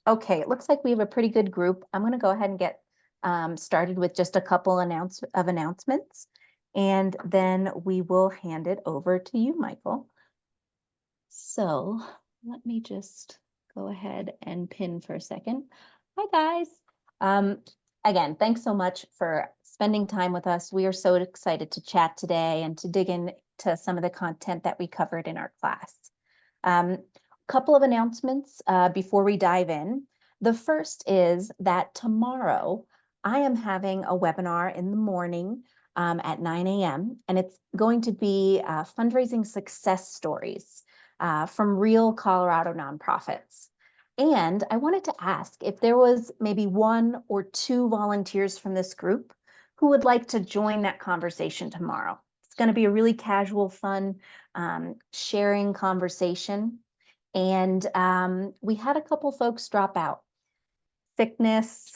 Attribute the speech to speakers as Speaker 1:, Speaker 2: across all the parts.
Speaker 1: Okay, it looks like we have a pretty good group. I'm going to go ahead and get started with just a couple announcements, and then we will hand it over to you, Michael. So let me just go ahead and pin for a second. Hi, guys. Again, thanks so much for spending time with us. We are so excited to chat today and to dig into some of the content that we covered in our class. Couple of announcements before we dive in. The first is that tomorrow I am having a webinar in the morning at 9 a.m. and it's going to be fundraising success stories from real Colorado nonprofits. And I wanted to ask if there was maybe one or two volunteers from this group who would like to join that conversation tomorrow. It's going to be a really casual, fun sharing conversation. And we had a couple folks drop out. Sickness,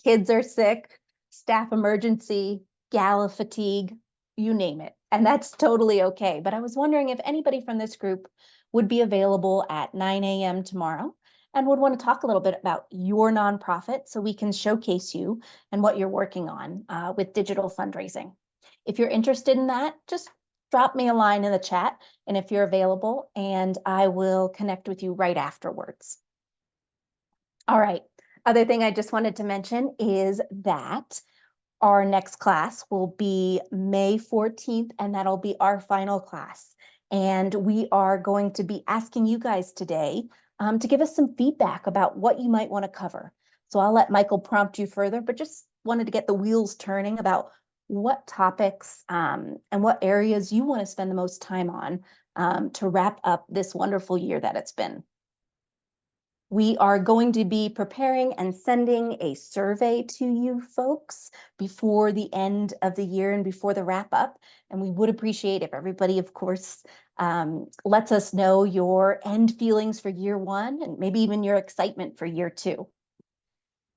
Speaker 1: kids are sick, staff emergency, gala fatigue, you name it. And that's totally okay. But I was wondering if anybody from this group would be available at 9 a.m. tomorrow and would want to talk a little bit about your nonprofit so we can showcase you and what you're working on with digital fundraising. If you're interested in that, just drop me a line in the chat, and if you're available, and I will connect with you right afterwards. All right. Other thing I just wanted to mention is that our next class will be May 14th, and that'll be our final class. And we are going to be asking you guys today to give us some feedback about what you might want to cover. So I'll let Michael prompt you further, but just wanted to get the wheels turning about what topics and what areas you want to spend the most time on to wrap up this wonderful year that it's been. We are going to be preparing and sending a survey to you folks before the end of the year and before the wrap up. And we would appreciate if everybody, of course, lets us know your end feelings for year one and maybe even your excitement for year two.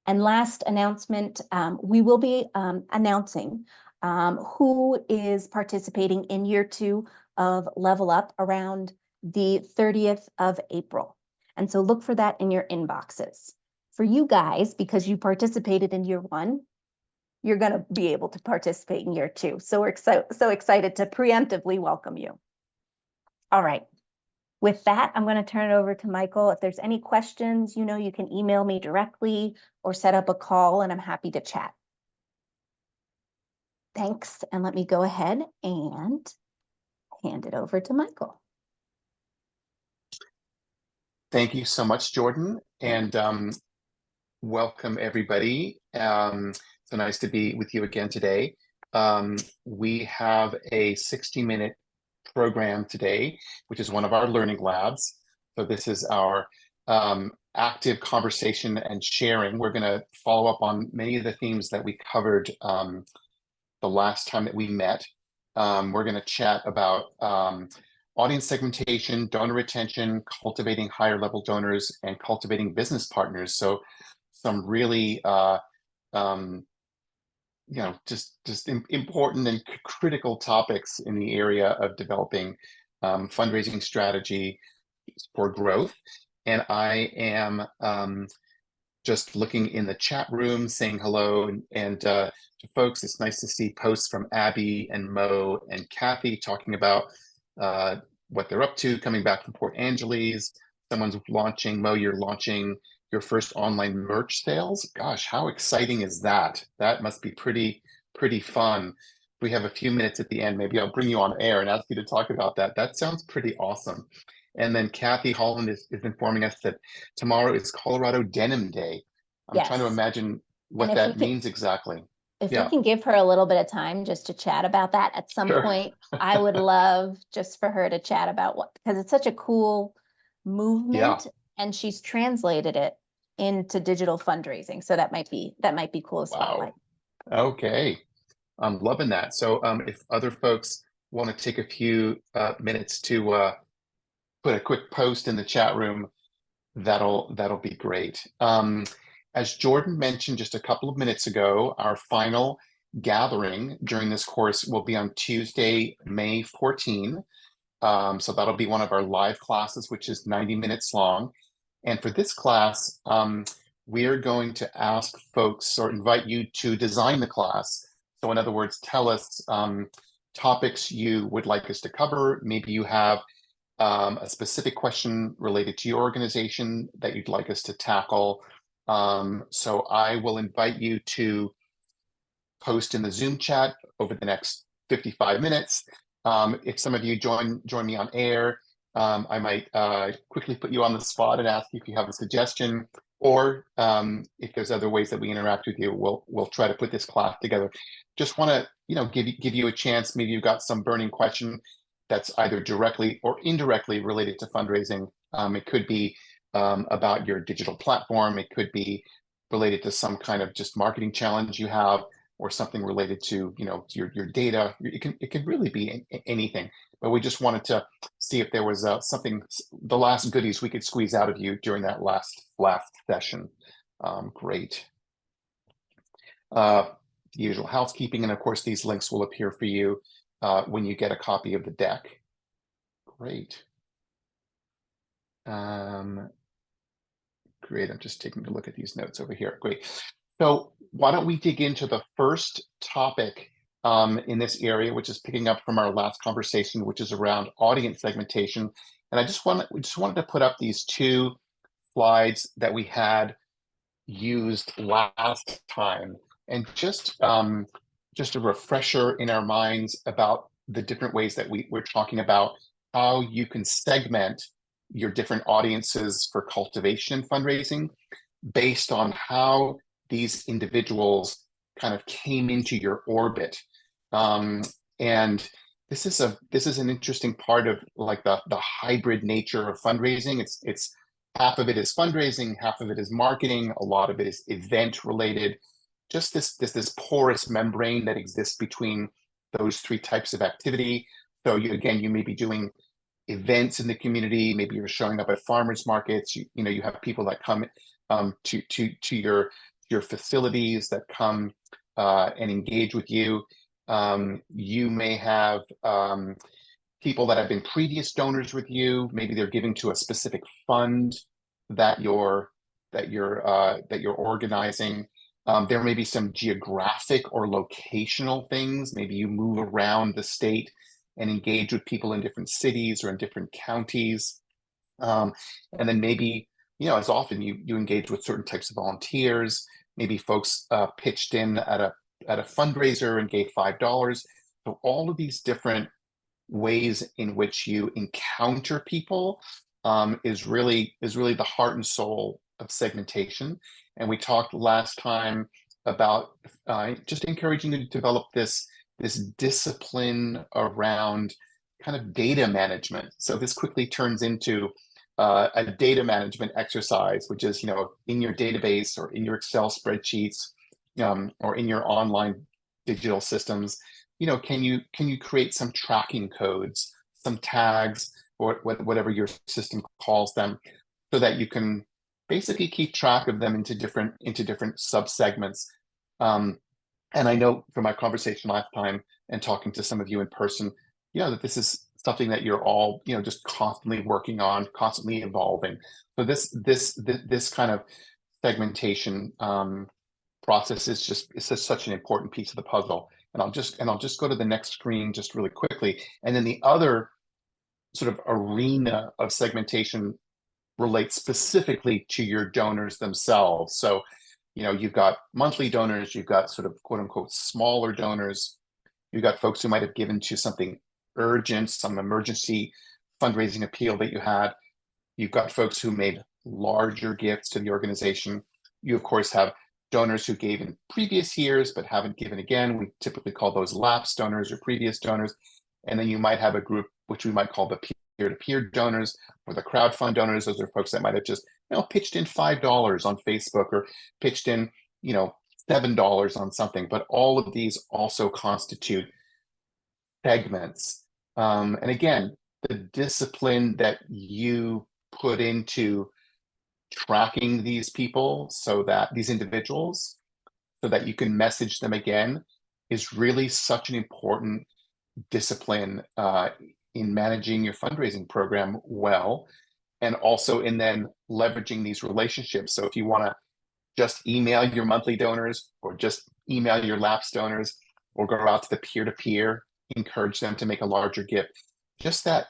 Speaker 1: And last announcement, we will be announcing who is participating in year two of Level Up around the 30th of April. And so look for that in your inboxes. For you guys, because you participated in year one, you're going to be able to participate in year two. So we're so excited to preemptively welcome you. All right. With that, I'm going to turn it over to Michael. If there's any questions, you know, you can email me directly or set up a call, and I'm happy to chat. Thanks. And let me go ahead and hand it over to Michael.
Speaker 2: Thank you so much, Jordan, and welcome everybody. So nice to be with you again today. We have a 60-minute program today, which is one of our learning labs. So this is our active conversation and sharing. We're going to follow up on many of the themes that we covered the last time that we met. We're going to chat about audience segmentation, donor retention, cultivating higher level donors, and cultivating business partners. So some really you know, just important and critical topics in the area of developing fundraising strategy for growth. And I am just looking in the chat room, saying hello, and to folks. It's nice to see posts from Abby and Mo and Kathy talking about what they're up to, coming back from Port Angeles. Someone's launching, Mo, you're launching your first online merch sales. Gosh, how exciting is that? That must be pretty fun. We have a few minutes at the end. Maybe I'll bring you on air and ask you to talk about that. That sounds pretty awesome. And then Kathy Holland is informing us that tomorrow is Colorado Denim Day. I'm trying to imagine what that means exactly.
Speaker 1: If we can give her a little bit of time just to chat about that at some point, I would love just for her to chat about what, because it's such a cool movement, and she's translated it into digital fundraising. So that might be cool as well.
Speaker 2: Okay, I'm loving that. So if other folks want to take a few minutes to put a quick post in the chat room, that'll be great. As Jordan mentioned just a couple of minutes ago, our final gathering during this course will be on Tuesday, May 14. So that'll be one of our live classes, which is 90 minutes long. And for this class, we're going to ask folks or invite you to design the class. So in other words, tell us topics you would like us to cover. Maybe you have a specific question related to your organization that you'd like us to tackle. So I will invite you to post in the Zoom chat over the next 55 minutes. If some of you join me on air, I might quickly put you on the spot and ask you if you have a suggestion, or if there's other ways that we interact with you, we'll try to put this class together. Just want to give you a chance. Maybe you've got some burning question that's either directly or indirectly related to fundraising. It could be about your digital platform. It could be related to some kind of just marketing challenge you have, or something related to your data. It can really be anything. But we just wanted to see if there was something, the last goodies we could squeeze out of you during that last session. Great. The usual housekeeping, and of course these links will appear for you when you get a copy of the deck. Great. Great, I'm just taking a look at these notes over here. Great. So why don't we dig into the first topic in this area, which is picking up from our last conversation, which is around audience segmentation. And we just wanted to put up these two slides that we had used last time, and just a refresher in our minds about the different ways that we're talking about how you can segment your different audiences for cultivation and fundraising based on how these individuals kind of came into your orbit. And this is an interesting part of like the hybrid nature of fundraising. It's half of it is fundraising, half of it is marketing, a lot of it is event related. Just this porous membrane that exists between those three types of activity. So you may be doing events in the community. Maybe you're showing up at farmers markets. You have people that come to your facilities, that come and engage with you. You may have people that have been previous donors with you. Maybe they're giving to a specific fund that you're organizing. There may be some geographic or locational things. Maybe you move around the state and engage with people in different cities or in different counties. And then maybe, as often you engage with certain types of volunteers. Maybe folks pitched in at a fundraiser and gave $5. So all of these different ways in which you encounter people is really the heart and soul of segmentation. And we talked last time about just encouraging you to develop this discipline around kind of data management. So this quickly turns into a data management exercise, which is, in your database or in your Excel spreadsheets or in your online digital systems, can you create some tracking codes, some tags, or whatever your system calls them, so that you can basically keep track of them into different sub-segments. And I know from my conversation last time and talking to some of you in person, that this is something that you're all, just constantly working on, constantly evolving. So this kind of segmentation process is just such an important piece of the puzzle. And I'll just go to the next screen just really quickly. And then the other sort of arena of segmentation relates specifically to your donors themselves. So, you've got monthly donors, you've got sort of quote unquote smaller donors, you've got folks who might have given to something urgent, some emergency fundraising appeal that you had. You've got folks who made larger gifts to the organization. You, of course, have donors who gave in previous years but haven't given again. We typically call those lapsed donors or previous donors. And then you might have a group which we might call the peer-to-peer donors or the crowdfund donors. Those are folks that might have just pitched in $5 on Facebook or pitched in $7 on something. But all of these also constitute segments. And again, the discipline that you put into tracking these people, so that these individuals, so that you can message them again, is really such an important discipline in managing your fundraising program well. and also in then leveraging these relationships. So if you want to just email your monthly donors or just email your lapsed donors or go out to the peer-to-peer, encourage them to make a larger gift. Just the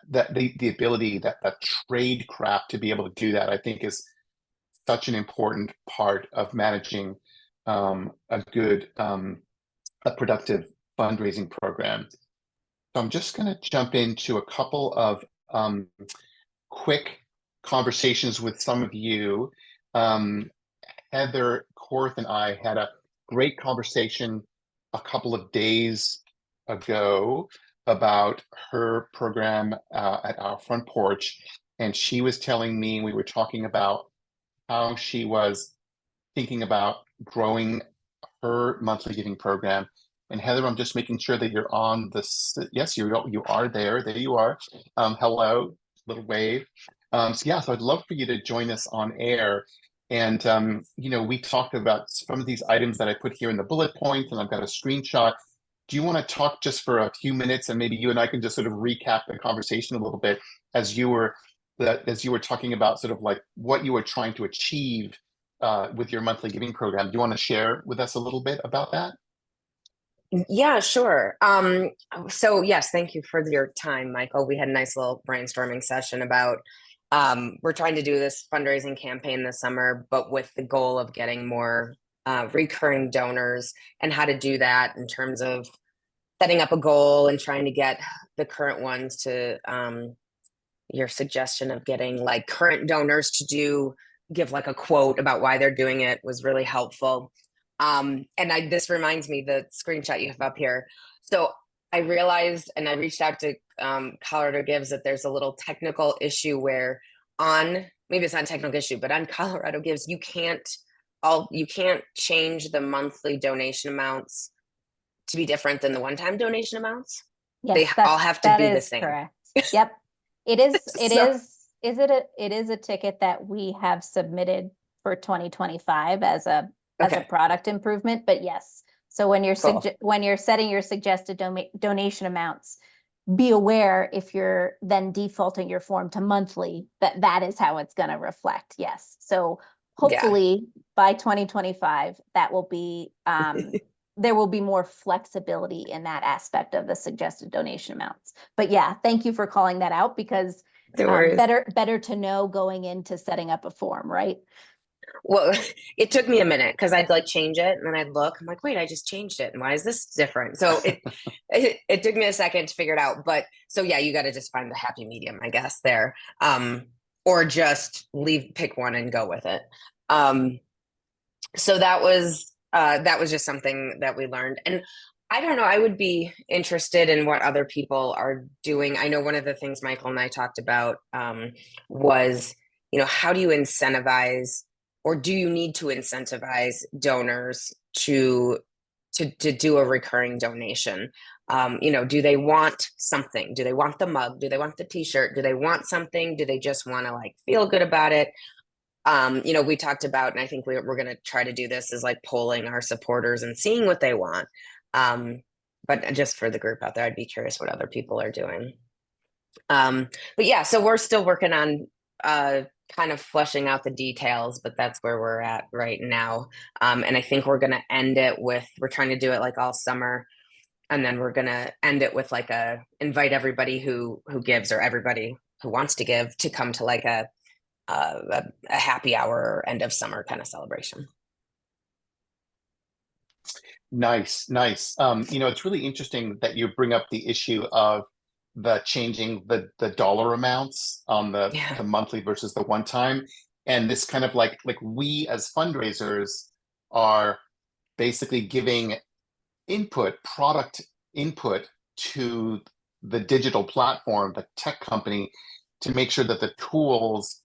Speaker 2: ability, that trade craft to be able to do that, I think is such an important part of managing a good, a productive fundraising program. So I'm just going to jump into a couple of quick conversations with some of you. Heather Korth and I had a great conversation a couple of days ago about her program at our front porch. And she was telling me, we were talking about how she was thinking about growing her monthly giving program. And Heather, I'm just making sure that you're on this. Yes, you are there. There you are. Hello, little wave. So I'd love for you to join us on air. And we talked about some of these items that I put here in the bullet points, and I've got a screenshot. Do you want to talk just for a few minutes, and maybe you and I can just sort of recap the conversation a little bit as you were talking about sort of like what you were trying to achieve with your monthly giving program? Do you want to share with us a little bit about that?
Speaker 3: Yeah, sure. So yes, thank you for your time, Michael. We had a nice little brainstorming session about we're trying to do this fundraising campaign this summer, but with the goal of getting more recurring donors, and how to do that in terms of setting up a goal and trying to get the current ones to your suggestion of getting like current donors to give like a quote about why they're doing it was really helpful. And this reminds me, the screenshot you have up here. So I realized, and I reached out to Colorado Gives, that there's a little technical issue where maybe it's not a technical issue, but on Colorado Gives, you can't change the monthly donation amounts to be different than the one-time donation amounts.
Speaker 1: Yes,
Speaker 3: They all have to be the same.
Speaker 1: Correct. Yep. It is, it is a ticket that we have submitted for 2025 as a product improvement, but yes. So when you're when you're setting your suggested donation amounts, be aware if you're then defaulting your form to monthly, that is how it's going to reflect. Yes. So hopefully by 2025, that will be, there will be more flexibility in that aspect of the suggested donation amounts. But yeah, thank you for calling that out, because better to know going into setting up a form, right?
Speaker 3: Well, it took me a minute because I'd like change it and then I'd look, I'm like, wait, I just changed it. And why is this different? So it took me a second to figure it out. But so yeah, you got to just find the happy medium, I guess, there. Or just pick one and go with it. So that was just something that we learned. And I don't know, I would be interested in what other people are doing. I know one of the things Michael and I talked about was, how do you incentivize, or do you need to incentivize donors to do a recurring donation? Do they want something? Do they want the mug? Do they want the t-shirt? Do they want something? Do they just want to like feel good about it? We talked about, and I think we're going to try to do this, is like polling our supporters and seeing what they want. But just for the group out there, I'd be curious what other people are doing. But yeah, so we're still working on kind of fleshing out the details, but that's where we're at right now. And I think we're going to end it with, we're trying to do it like all summer. And then we're going to end it with like invite everybody who gives, or everybody who wants to give, to come to like a happy hour end of summer kind of celebration.
Speaker 2: Nice. It's really interesting that you bring up the issue of the changing the dollar amounts on the monthly versus the one time. And this kind of like we as fundraisers are basically giving product input to the digital platform, the tech company, to make sure that the tools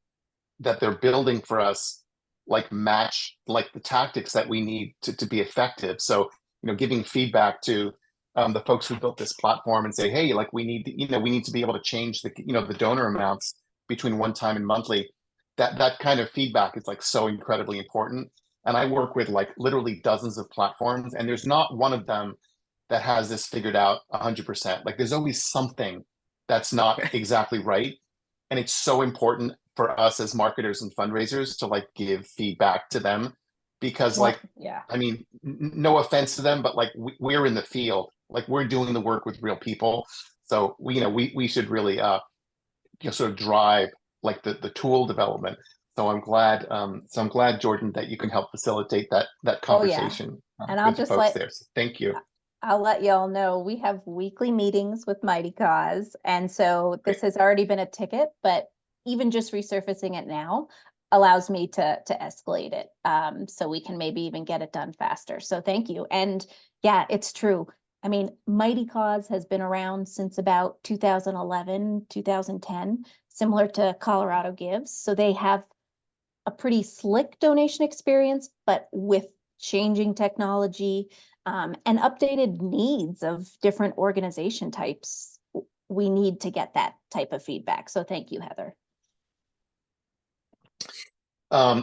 Speaker 2: that they're building for us like match like the tactics that we need to be effective. So, giving feedback to the folks who built this platform and say, hey, like we need to be able to change the donor amounts between one time and monthly. That kind of feedback is like so incredibly important. And I work with like literally dozens of platforms, and there's not one of them that has this figured out 100%. Like there's always something that's not exactly right. And it's so important for us as marketers and fundraisers to like give feedback to them, because
Speaker 1: Well,
Speaker 2: like,
Speaker 1: yeah.
Speaker 2: I mean, no offense to them, but like we're in the field, like we're doing the work with real people. So we should really sort of drive like the tool development. So I'm glad, Jordan, that you can help facilitate that
Speaker 1: Oh, yeah.
Speaker 2: conversation
Speaker 1: And I'll
Speaker 2: with the
Speaker 1: just
Speaker 2: folks there. So thank you.
Speaker 1: I'll let y'all know we have weekly meetings with Mighty Cause. And so this
Speaker 2: Great.
Speaker 1: has already been a ticket, but even just resurfacing it now allows me to escalate it. So we can maybe even get it done faster. So thank you. And yeah, it's true. I mean, Mighty Cause has been around since about 2011, 2010, similar to Colorado Gives. So they have a pretty slick donation experience, but with changing technology and updated needs of different organization types, we need to get that type of feedback. So thank you, Heather.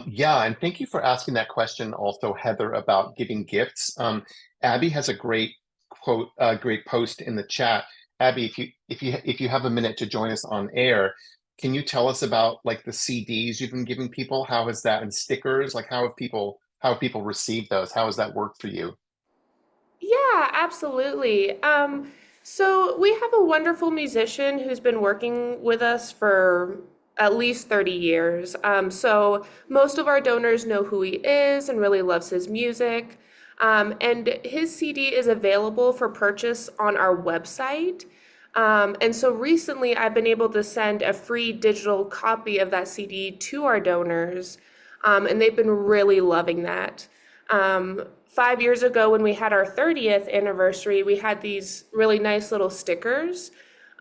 Speaker 2: Yeah, and thank you for asking that question also, Heather, about giving gifts. Abby has a great quote, great post in the chat. Abby, if you have a minute to join us on air, can you tell us about like the CDs you've been giving people? How is that, and stickers? Like how have people received those? How has that worked for you?
Speaker 4: Yeah, absolutely. So we have a wonderful musician who's been working with us for at least 30 years. So most of our donors know who he is and really loves his music. And his CD is available for purchase on our website. And so recently I've been able to send a free digital copy of that CD to our donors, and they've been really loving that. 5 years ago, when we had our 30th anniversary, we had these really nice little stickers,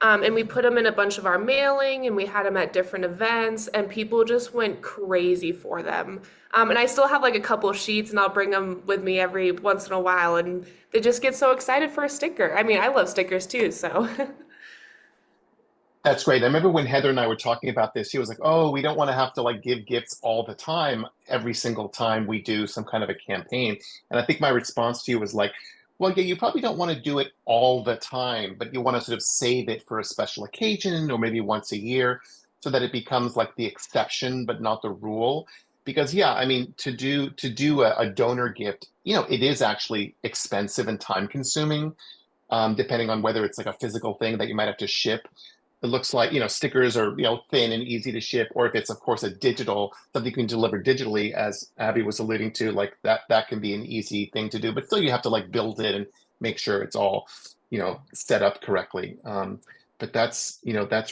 Speaker 4: and we put them in a bunch of our mailing, and we had them at different events, and people just went crazy for them. And I still have like a couple of sheets, and I'll bring them with me every once in a while, and they just get so excited for a sticker. I mean, I love stickers too, so.
Speaker 2: That's great. I remember when Heather and I were talking about this, she was like, "Oh, we don't want to have to like give gifts all the time, every single time we do some kind of a campaign." And I think my response to you was like, "Well, yeah, you probably don't want to do it all the time, but you want to sort of save it for a special occasion or maybe once a year so that it becomes like the exception, but not the rule." Because yeah, I mean, to do a donor gift, it is actually expensive and time consuming, depending on whether it's like a physical thing that you might have to ship. It looks like, stickers are, thin and easy to ship, or if it's, of course, a digital, something you can deliver digitally, as Abby was alluding to, like that can be an easy thing to do, but still you have to like build it and make sure it's all, set up correctly. But that's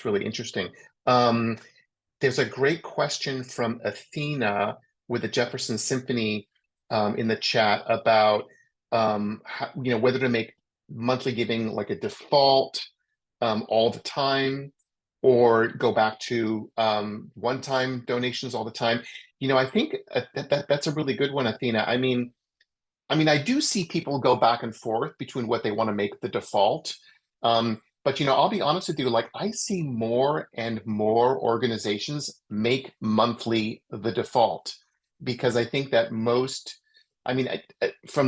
Speaker 2: really interesting. There's a great question from Athena with the Jefferson Symphony in the chat about, whether to make monthly giving like a default all the time, or go back to one-time donations all the time. I think that's a really good one, Athena. I do see people go back and forth between what they want to make the default. But I'll be honest with you, like I see more and more organizations make monthly the default, because I think that from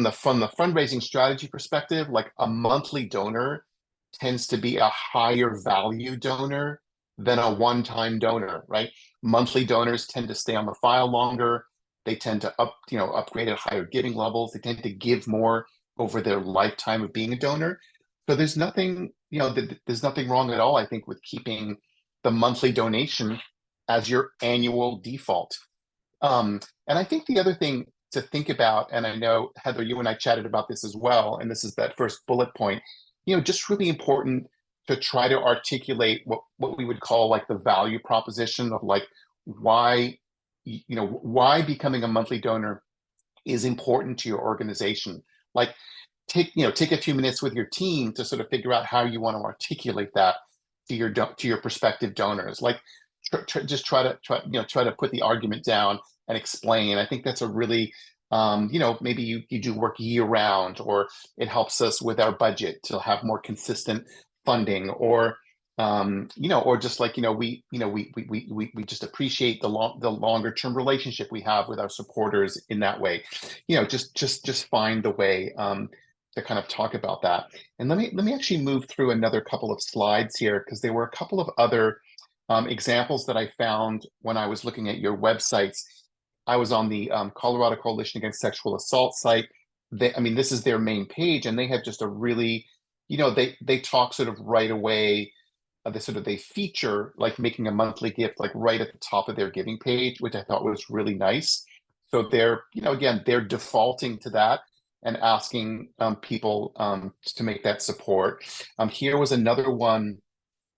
Speaker 2: the fundraising strategy perspective, like a monthly donor tends to be a higher value donor than a one-time donor, right? Monthly donors tend to stay on the file longer. They tend to upgrade at higher giving levels. They tend to give more over their lifetime of being a donor. So there's nothing, there's nothing wrong at all, I think, with keeping the monthly donation as your annual default. And I think the other thing to think about, and I know, Heather, you and I chatted about this as well, and this is that first bullet point, just really important to try to articulate what we would call like the value proposition of like why becoming a monthly donor is important to your organization. Like take a few minutes with your team to sort of figure out how you want to articulate that to your prospective donors. Like just try to put the argument down and explain. I think that's a really maybe you do work year round, or it helps us with our budget to have more consistent funding, or or just like we just appreciate the longer term relationship we have with our supporters in that way. Just find the way to kind of talk about that. And let me actually move through another couple of slides here, because there were a couple of other examples that I found when I was looking at your websites. I was on the Colorado Coalition Against Sexual Assault site. I mean, this is their main page, and they have just a really, they talk sort of right away. They feature like making a monthly gift like right at the top of their giving page, which I thought was really nice. So they're, again, they're defaulting to that and asking people to make that support. Here was another one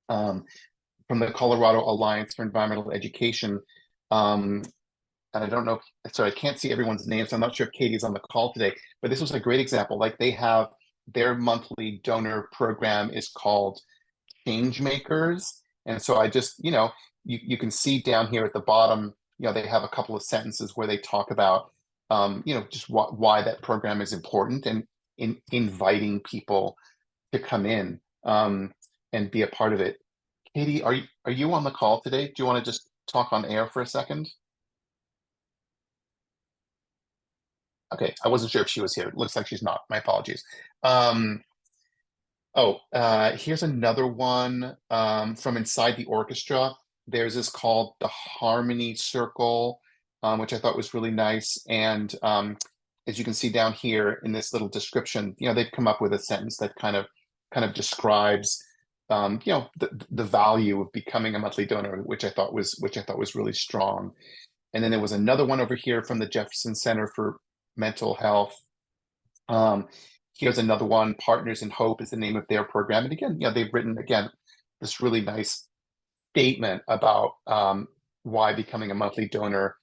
Speaker 2: from the Colorado Alliance for Environmental Education. And I don't know, sorry, I can't see everyone's names. So I'm not sure if Katie's on the call today, but this was a great example. Like they have their monthly donor program is called Change Makers. And so I just, you can see down here at the bottom, they have a couple of sentences where they talk about, just why that program is important and in inviting people to come in and be a part of it. Katie, are you on the call today? Do you want to just talk on air for a second? Okay, I wasn't sure if she was here. It looks like she's not. My apologies. Here's another one from inside the orchestra. There's this called the Harmony Circle, which I thought was really nice. And as you can see down here in this little description, they've come up with a sentence that kind of describes, the value of becoming a monthly donor, which I thought was really strong. And then there was another one over here from the Jefferson Center for Mental Health. Here's another one, Partners in Hope is the name of their program. And again, they've written, again, this really nice statement about why becoming a monthly donor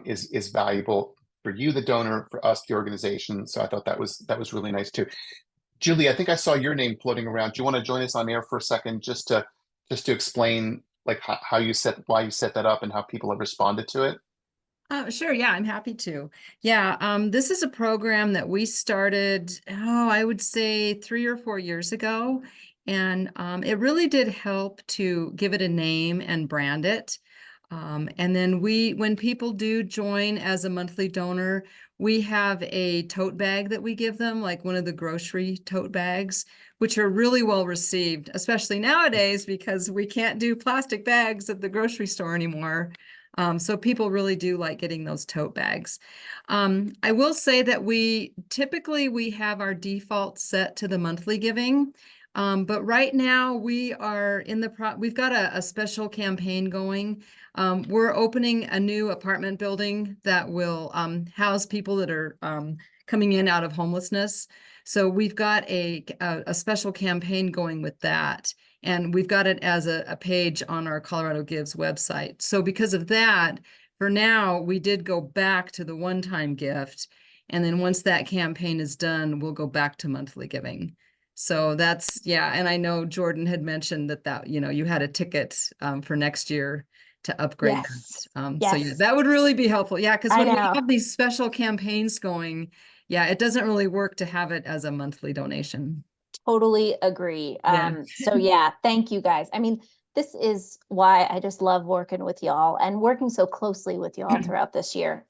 Speaker 2: is valuable for you, the donor, for us, the organization. So I thought that was really nice too. Julie, I think I saw your name floating around. Do you want to join us on air for a second just to explain like why you set that up and how people have responded to it?
Speaker 5: Sure. Yeah, I'm happy to. Yeah, this is a program that we started, I would say 3 or 4 years ago. And it really did help to give it a name and brand it. And then when people do join as a monthly donor, we have a tote bag that we give them, like one of the grocery tote bags, which are really well received, especially nowadays because we can't do plastic bags at the grocery store anymore. So people really do like getting those tote bags. I will say that we have our default set to the monthly giving. But right now we are we've got a special campaign going. We're opening a new apartment building that will house people that are coming in out of homelessness. So we've got a special campaign going with that. And we've got it as a page on our Colorado Gives website. So because of that, for now, we did go back to the one-time gift. And then once that campaign is done, we'll go back to monthly giving. So that's, yeah. And I know Jordan had mentioned that you had a ticket for next year to upgrade
Speaker 1: Yes.
Speaker 5: that.
Speaker 1: Yes.
Speaker 5: So yeah, that would really be helpful. Yeah, because when we
Speaker 1: know.
Speaker 5: have these special campaigns going, yeah, it doesn't really work to have it as a monthly donation.
Speaker 1: Totally agree.
Speaker 5: Yeah.
Speaker 1: So yeah, thank you guys. I mean, this is why I just love working with y'all and working so closely with y'all throughout this year.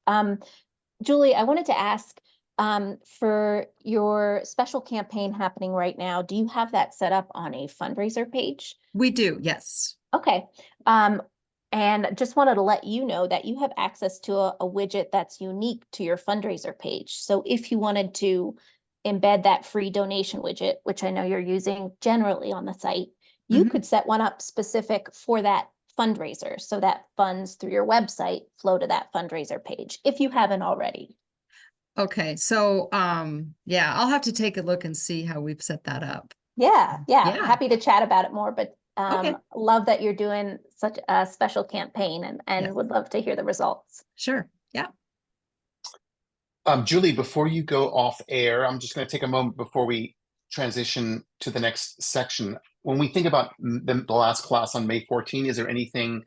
Speaker 1: Julie, I wanted to ask, for your special campaign happening right now, do you have that set up on a fundraiser page?
Speaker 5: We do, yes.
Speaker 1: Okay. And just wanted to let you know that you have access to a widget that's unique to your fundraiser page. So if you wanted to embed that free donation widget, which I know you're using generally on the site, you could set one up specific for that fundraiser so that funds through your website flow to that fundraiser page if you haven't already.
Speaker 5: Okay, so yeah, I'll have to take a look and see how we've set that up.
Speaker 1: Yeah.
Speaker 5: Yeah.
Speaker 1: Happy to chat about it more, but
Speaker 5: Okay.
Speaker 1: love that you're doing such a special campaign and
Speaker 5: Yes.
Speaker 1: would love to hear the results.
Speaker 5: Sure. Yeah.
Speaker 2: Julie, before you go off air, I'm just going to take a moment before we transition to the next section. When we think about the last class on May 14, is there anything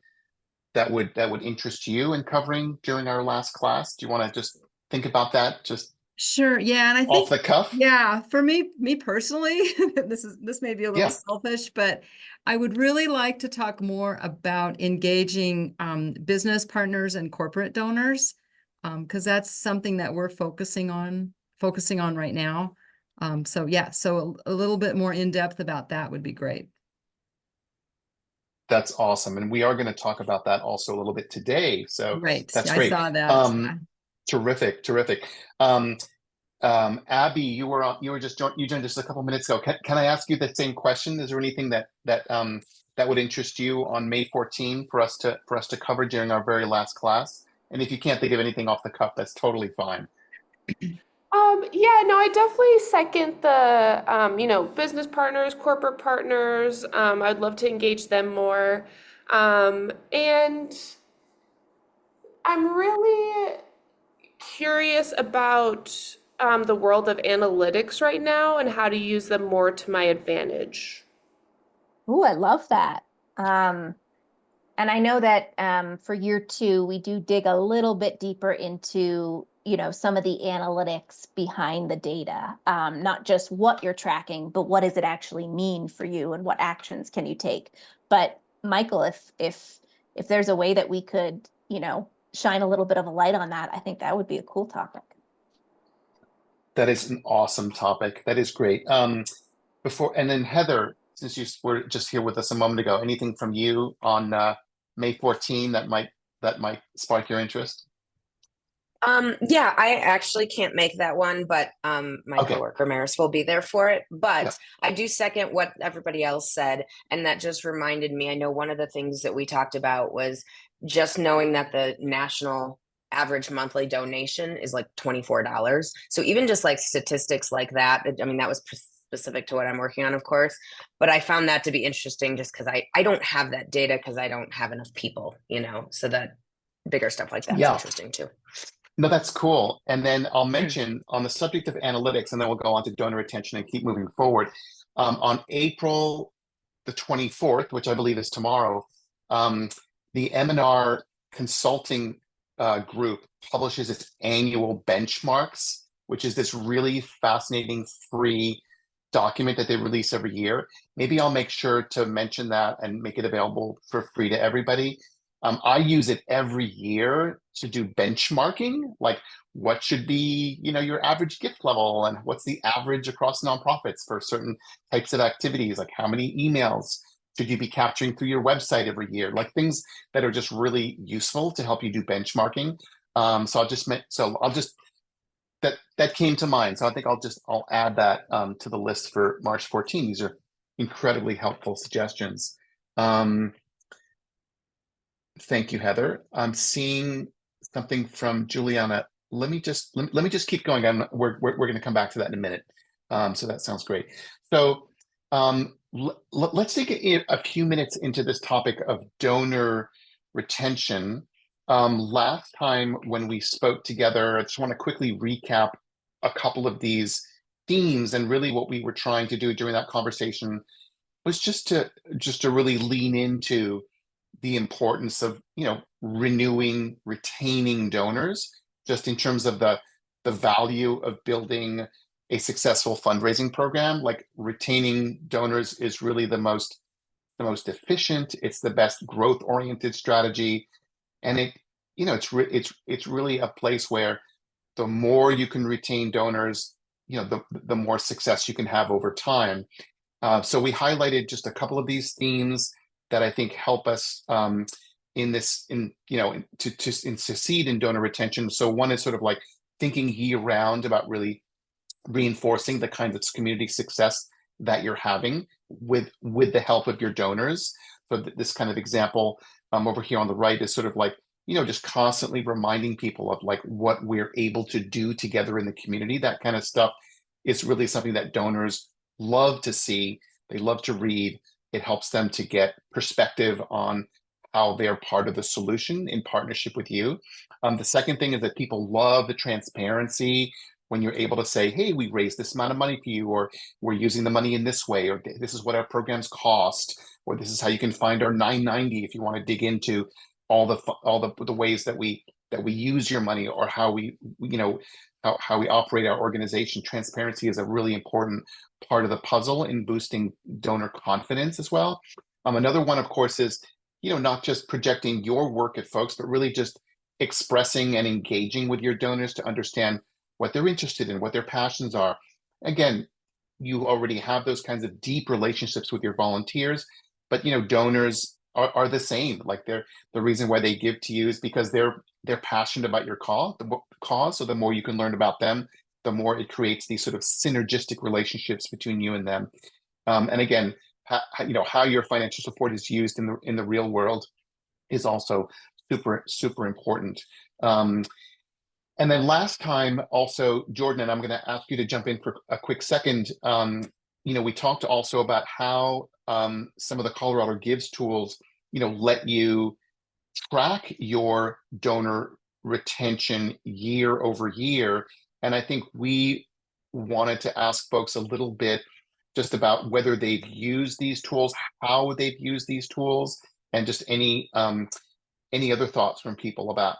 Speaker 2: that would interest you in covering during our last class? Do you want to just think about that? Just
Speaker 5: Sure. Yeah. And I
Speaker 2: off
Speaker 5: think,
Speaker 2: the cuff?
Speaker 5: yeah, for me personally, this may be a little selfish, but I would really like to talk more about engaging business partners and corporate donors, because that's something that we're focusing on right now. So yeah, so a little bit more in depth about that would be great.
Speaker 2: That's awesome. And we are going to talk about that also a little bit today. So
Speaker 5: Right.
Speaker 2: that's
Speaker 5: I
Speaker 2: great.
Speaker 5: saw that. Yeah.
Speaker 2: Terrific, terrific. Abby, you joined us a couple minutes ago. Can I ask you the same question? Is there anything that would interest you on May 14 for us to cover during our very last class? And if you can't think of anything off the cuff, that's totally fine.
Speaker 4: Yeah, no, I definitely second the, business partners, corporate partners. I'd love to engage them more. And I'm really curious about the world of analytics right now and how to use them more to my advantage.
Speaker 1: Oh, I love that. And I know that for year 2, we do dig a little bit deeper into, some of the analytics behind the data, not just what you're tracking, but what does it actually mean for you and what actions can you take? But Michael, if there's a way that we could, shine a little bit of a light on that, I think that would be a cool topic.
Speaker 2: That is an awesome topic. That is great. And then Heather, since you were just here with us a moment ago, anything from you on May 14 that might spark your interest?
Speaker 3: Yeah, I actually can't make that one, but my
Speaker 2: Okay.
Speaker 3: coworker Maris will be there for it. But
Speaker 2: Yep.
Speaker 3: I do second what everybody else said, and that just reminded me. I know one of the things that we talked about was just knowing that the national average monthly donation is like $24. So even just like statistics like that, I mean, that was specific to what I'm working on, of course, but I found that to be interesting just because I don't have that data because I don't have enough people, so that bigger stuff like that's
Speaker 2: Yeah.
Speaker 3: interesting too.
Speaker 2: No, that's cool. And then I'll mention on the subject of analytics, and then we'll go on to donor retention and keep moving forward. On April the 24th, which I believe is tomorrow, the M&R Consulting Group publishes its annual benchmarks, which is this really fascinating free document that they release every year. Maybe I'll make sure to mention that and make it available for free to everybody. I use it every year to do benchmarking, like what should be, your average gift level and what's the average across nonprofits for certain types of activities, like how many emails should you be capturing through your website every year, like things that are just really useful to help you do benchmarking. That came to mind. So I think I'll add that to the list for March 14. These are incredibly helpful suggestions. Thank you, Heather. I'm seeing something from Juliana. Let me just keep going. We're going to come back to that in a minute. So that sounds great. So let's take a few minutes into this topic of donor retention. Last time when we spoke together, I just want to quickly recap a couple of these themes, and really what we were trying to do during that conversation was just to really lean into the importance of retaining donors, just in terms of the value of building a successful fundraising program. Like retaining donors is really the most efficient. It's the best growth oriented strategy, and it's really a place where the more you can retain donors, the more success you can have over time. So we highlighted just a couple of these themes that I think help us to succeed in donor retention. So one is sort of like thinking year round about really reinforcing the kinds of community success that you're having with the help of your donors. So this kind of example over here on the right is sort of like, just constantly reminding people of like what we're able to do together in the community. That kind of stuff is really something that donors love to see. They love to read. It helps them to get perspective on how they're part of the solution in partnership with you. The second thing is that people love the transparency when you're able to say, hey, we raised this amount of money for you, or we're using the money in this way, or this is what our programs cost, or this is how you can find our 990 if you want to dig into all the ways that we use your money, or how we how we operate our organization. Transparency is a really important part of the puzzle in boosting donor confidence as well. Another one, of course, is not just projecting your work at folks, but really just expressing and engaging with your donors to understand what they're interested in, what their passions are. Again, you already have those kinds of deep relationships with your volunteers, but donors are the same. Like the reason why they give to you is because they're passionate about your cause. So the more you can learn about them, the more it creates these sort of synergistic relationships between you and them. And again, how your financial support is used in the real world is also super important. And then last time also, Jordan, and I'm going to ask you to jump in for a quick second. We talked also about how some of the Colorado Gives tools, let you track your donor retention year over year. And I think we wanted to ask folks a little bit just about whether they've used these tools, how they've used these tools, and just any other thoughts from people about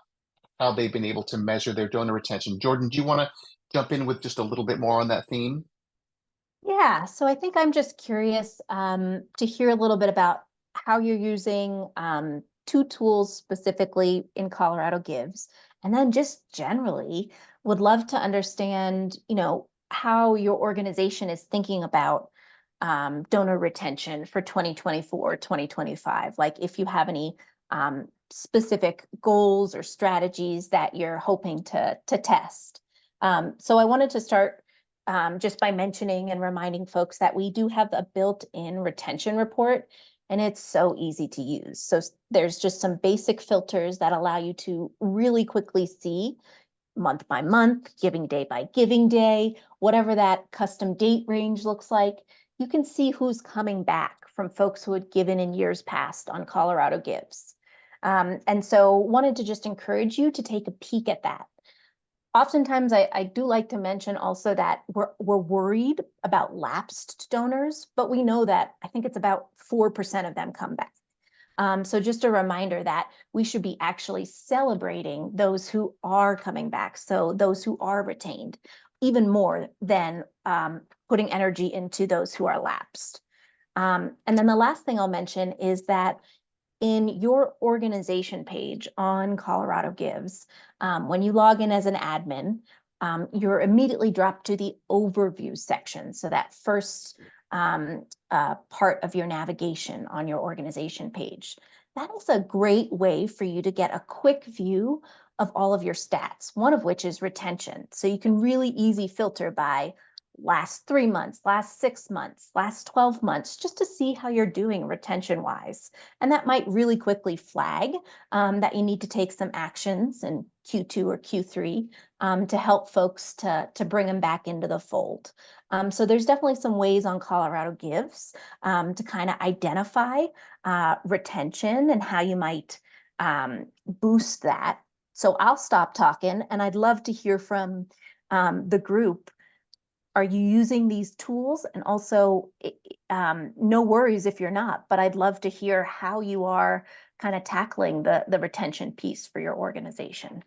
Speaker 2: how they've been able to measure their donor retention. Jordan, do you want to jump in with just a little bit more on that theme?
Speaker 1: Yeah, so I think I'm just curious to hear a little bit about how you're using two tools specifically in Colorado Gives, and then just generally would love to understand, how your organization is thinking about donor retention for 2024, 2025. Like if you have any specific goals or strategies that you're hoping to test. So I wanted to start just by mentioning and reminding folks that we do have a built-in retention report, and it's so easy to use. So there's just some basic filters that allow you to really quickly see month by month, giving day by giving day, whatever that custom date range looks like. You can see who's coming back from folks who had given in years past on Colorado Gives. And so wanted to just encourage you to take a peek at that. Oftentimes, I do like to mention also that we're worried about lapsed donors, but we know that I think it's about 4% of them come back. So just a reminder that we should be actually celebrating those who are coming back, so those who are retained, even more than putting energy into those who are lapsed. And then the last thing I'll mention is that in your organization page on Colorado Gives, when you log in as an admin, you're immediately dropped to the overview section. So that first part of your navigation on your organization page. That is a great way for you to get a quick view of all of your stats, one of which is retention. So you can really easy filter by last 3 months, last 6 months, last 12 months, just to see how you're doing retention wise. And that might really quickly flag that you need to take some actions in Q2 or Q3 to help folks to bring them back into the fold. So there's definitely some ways on Colorado Gives to kind of identify retention and how you might boost that. So I'll stop talking, and I'd love to hear from the group. Are you using these tools? And also, no worries if you're not, but I'd love to hear how you are kind of tackling the retention piece for your organization.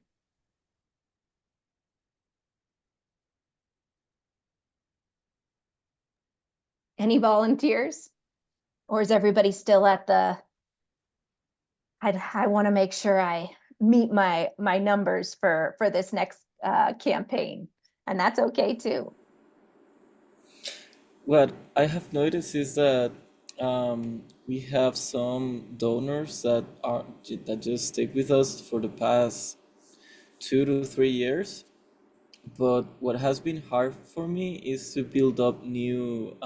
Speaker 1: Any volunteers? Or is everybody still at the, I want to make sure I meet my numbers for this next campaign, and that's okay too.
Speaker 6: What I have noticed is that we have some donors that just stick with us for the past 2 to 3 years. But what has been hard for me is to build up new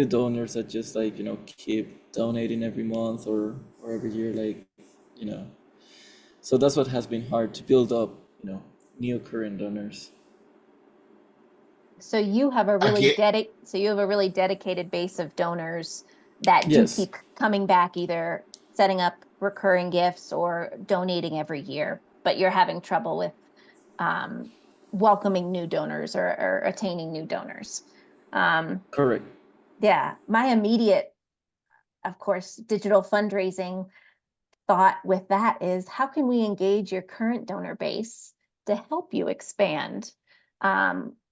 Speaker 6: donors that just keep donating every month or every year, So that's what has been hard, to build up new current donors.
Speaker 1: So you have a really
Speaker 2: Again,
Speaker 1: dedicated base of donors that do
Speaker 6: Yes,
Speaker 1: keep coming back, either setting up recurring gifts or donating every year, but you're having trouble with welcoming new donors or attaining new donors.
Speaker 6: correct.
Speaker 1: Yeah, my immediate, of course, digital fundraising thought with that is, how can we engage your current donor base to help you expand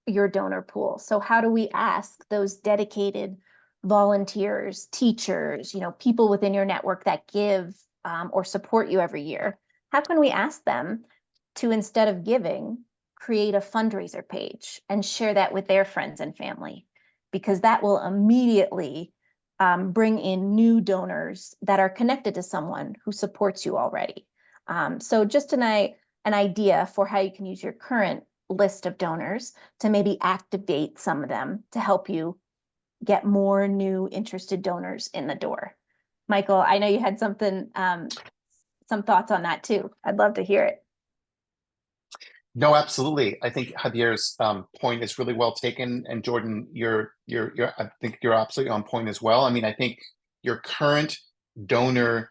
Speaker 1: your donor pool? So how do we ask those dedicated volunteers, teachers, people within your network that give or support you every year? How can we ask them to, instead of giving, create a fundraiser page and share that with their friends and family? Because that will immediately bring in new donors that are connected to someone who supports you already. So just an idea for how you can use your current list of donors to maybe activate some of them to help you get more new interested donors in the door. Michael, I know you had something, some thoughts on that too. I'd love to hear it.
Speaker 2: No, absolutely. I think Javier's point is really well taken, and Jordan, I think you're absolutely on point as well. I mean, I think your current donor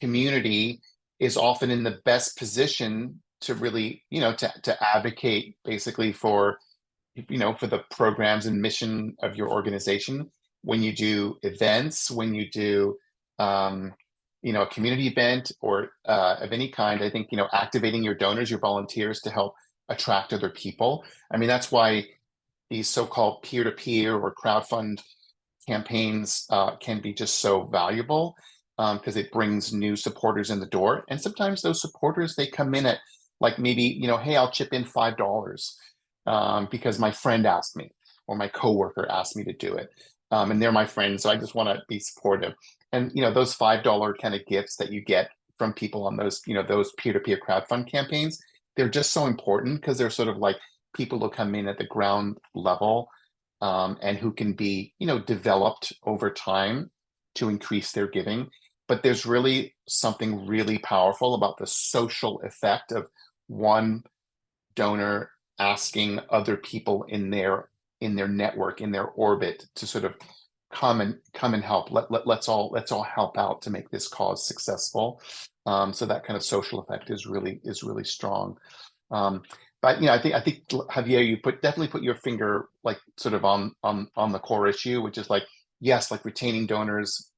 Speaker 2: community is often in the best position to really, to advocate basically for, for the programs and mission of your organization. When you do events, when you do, a community event or of any kind, I think, activating your donors, your volunteers to help attract other people. I mean, that's why these so-called peer-to-peer or crowdfund campaigns can be just so valuable, because it brings new supporters in the door. And sometimes those supporters, they come in at like maybe, hey, I'll chip in $5 because my friend asked me or my coworker asked me to do it. And they're my friends, so I just want to be supportive. And those $5 kind of gifts that you get from people on those, those peer-to-peer crowdfund campaigns, they're just so important because they're sort of like people who come in at the ground level, and who can be, developed over time to increase their giving. But there's really something really powerful about the social effect of one donor asking other people in their network, in their orbit, to sort of come and help. Let's all help out to make this cause successful. So that kind of social effect is really strong. But I think Javier, you definitely put your finger like sort of on the core issue, which is like, yes, like retaining donors,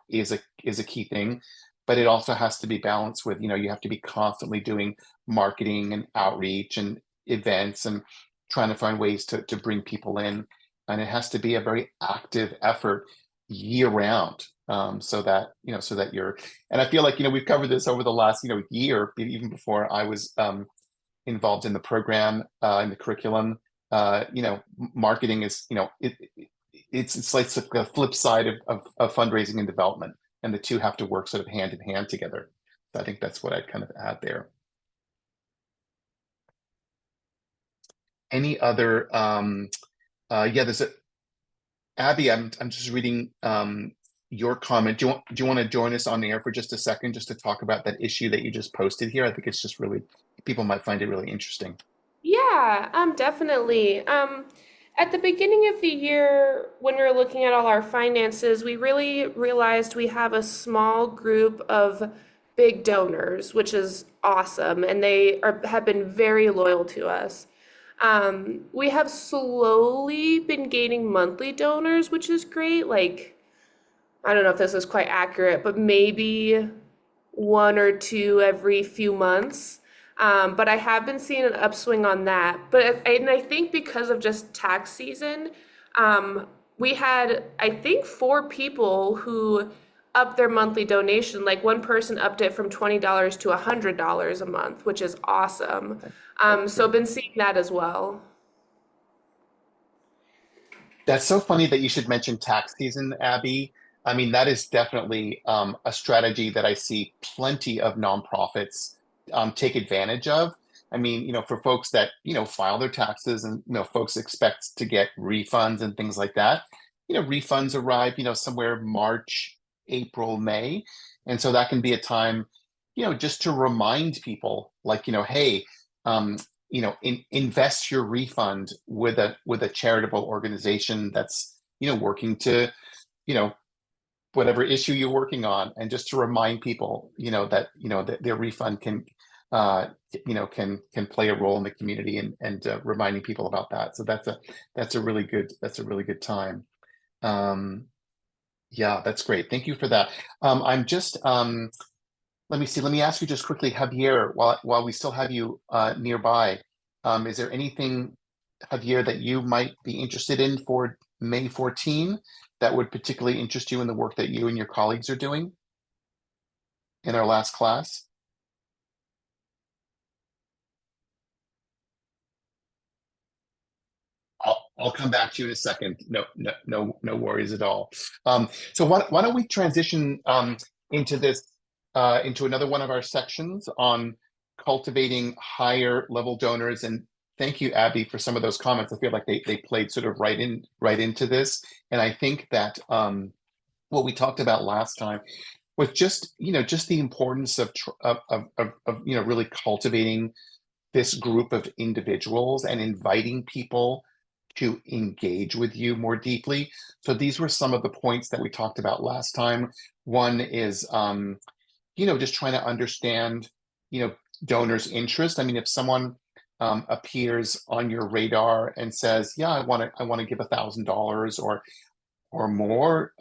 Speaker 2: is a key thing, but it also has to be balanced with, you have to be constantly doing marketing and outreach and events and trying to find ways to bring people in. And it has to be a very active effort year round, so that you're, and I feel like, we've covered this over the last, year, even before I was involved in the program, in the curriculum. Marketing is, it's like the flip side of fundraising and development, and the two have to work sort of hand in hand together. So I think that's what I'd kind of add there. Any other, there's Abby, I'm just reading your comment. Do you want to join us on the air for just a second, just to talk about that issue that you just posted here? I think it's just really, people might find it really interesting.
Speaker 4: Yeah, definitely. At the beginning of the year, when we were looking at all our finances, we really realized we have a small group of big donors, which is awesome, and they have been very loyal to us. We have slowly been gaining monthly donors, which is great. Like, I don't know if this is quite accurate, but maybe one or two every few months. But I have been seeing an upswing on that. And I think because of just tax season, we had, I think, 4 people who upped their monthly donation. Like one person upped it from $20 to $100 a month, which is awesome. So I've been seeing that as well.
Speaker 2: That's so funny that you should mention tax season, Abby. I mean, that is definitely a strategy that I see plenty of nonprofits take advantage of. I mean, for folks that, file their taxes and, folks expect to get refunds and things like that, refunds arrive, somewhere March, April, May. And so that can be a time, just to remind people like, hey, invest your refund with a charitable organization that's, working to, whatever issue you're working on, and just to remind people, that, that their refund can, can play a role in the community, and reminding people about that. So that's a really good time. Yeah, that's great. Thank you for that. I'm just, let me see. Let me ask you just quickly, Javier, while we still have you nearby, is there anything, Javier, that you might be interested in for May 14 that would particularly interest you in the work that you and your colleagues are doing in our last class? I'll come back to you in a second. No worries at all. So why don't we transition into this into another one of our sections on cultivating higher level donors. And thank you, Abby, for some of those comments. I feel like they played sort of right into this. And I think that what we talked about last time was just the importance of really cultivating this group of individuals and inviting people to engage with you more deeply. So these were some of the points that we talked about last time. One is, just trying to understand, donors' interest. I mean, if someone appears on your radar and says, "Yeah, I want to give $1,000 or more,"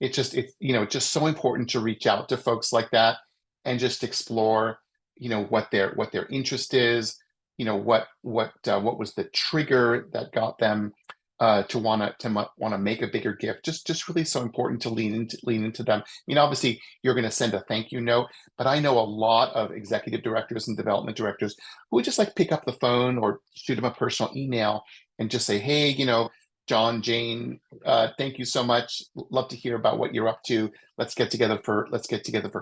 Speaker 2: it's just so important to reach out to folks like that and just explore, what their interest is, what was the trigger that got them to want to make a bigger gift. Just really so important to lean into them. I mean, obviously you're going to send a thank you note, but I know a lot of executive directors and development directors who would just like pick up the phone or shoot them a personal email and just say, "Hey, John, Jane, thank you so much. Love to hear about what you're up to. Let's get together for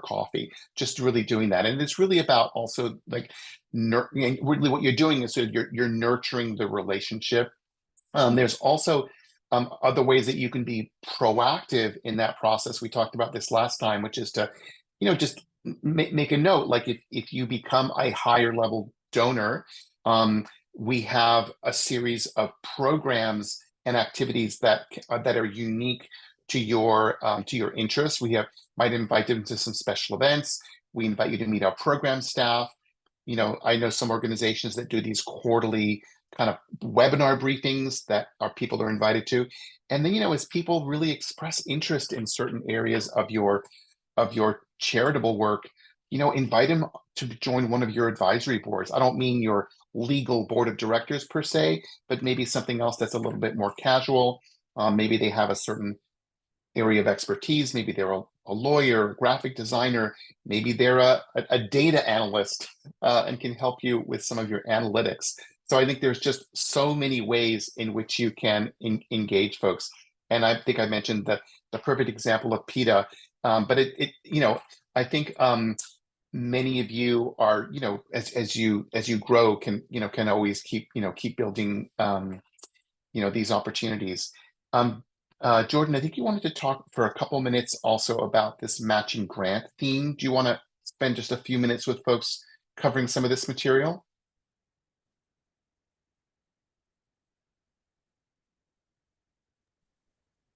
Speaker 2: coffee." Just really doing that, and it's really about also like really what you're doing is sort of you're nurturing the relationship. There's also other ways that you can be proactive in that process. We talked about this last time, which is to, just make a note. Like if you become a higher level donor, we have a series of programs and activities that are unique to your interests. We might invite them to some special events. We invite you to meet our program staff. I know some organizations that do these quarterly kind of webinar briefings that people are invited to. And then, as people really express interest in certain areas of your charitable work, invite them to join one of your advisory boards. I don't mean your legal board of directors per se, but maybe something else that's a little bit more casual. Maybe they have a certain area of expertise. Maybe they're a lawyer, a graphic designer. Maybe they're a data analyst and can help you with some of your analytics. So I think there's just so many ways in which you can engage folks. And I think I mentioned the perfect example of PETA, but I think many of you are, as you grow, can always keep building, these opportunities. Jordan, I think you wanted to talk for a couple minutes also about this matching grant theme. Do you want to spend just a few minutes with folks covering some of this material?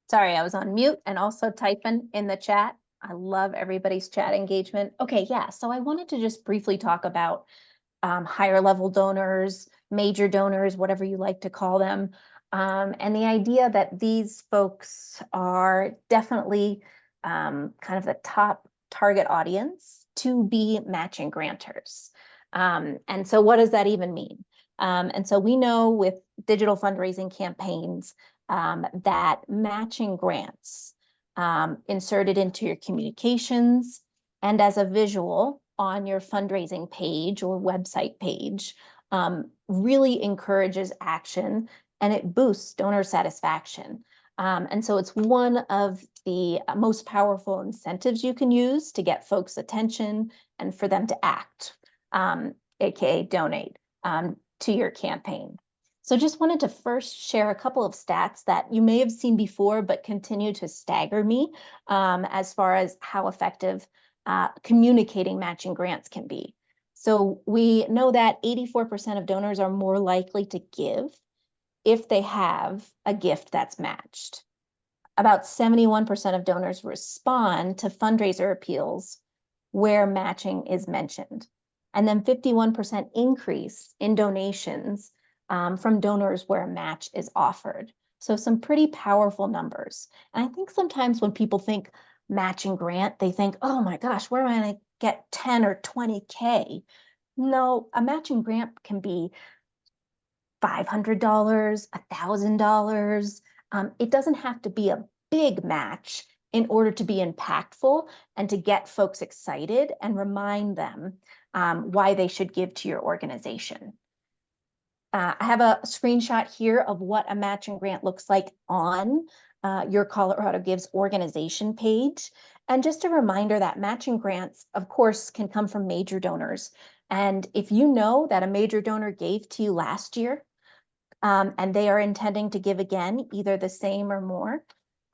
Speaker 1: Sorry, I was on mute and also typing in the chat. I love everybody's chat engagement. Okay, yeah, so I wanted to just briefly talk about higher level donors, major donors, whatever you like to call them. And the idea that these folks are definitely kind of the top target audience to be matching grantors. And so what does that even mean? And so we know with digital fundraising campaigns that matching grants inserted into your communications and as a visual on your fundraising page or website page really encourages action and it boosts donor satisfaction. And so it's one of the most powerful incentives you can use to get folks' attention and for them to act, aka donate to your campaign. So just wanted to first share a couple of stats that you may have seen before, but continue to stagger me as far as how effective communicating matching grants can be. So we know that 84% of donors are more likely to give if they have a gift that's matched. About 71% of donors respond to fundraiser appeals where matching is mentioned. And then 51% increase in donations from donors where a match is offered. So some pretty powerful numbers. And I think sometimes when people think matching grant, they think, oh my gosh, where am I going to get 10 or 20K? No, a matching grant can be $500, $1,000. It doesn't have to be a big match in order to be impactful and to get folks excited and remind them why they should give to your organization. I have a screenshot here of what a matching grant looks like on your Colorado Gives organization page. And just a reminder that matching grants, of course, can come from major donors. And if you know that a major donor gave to you last year, and they are intending to give again, either the same or more,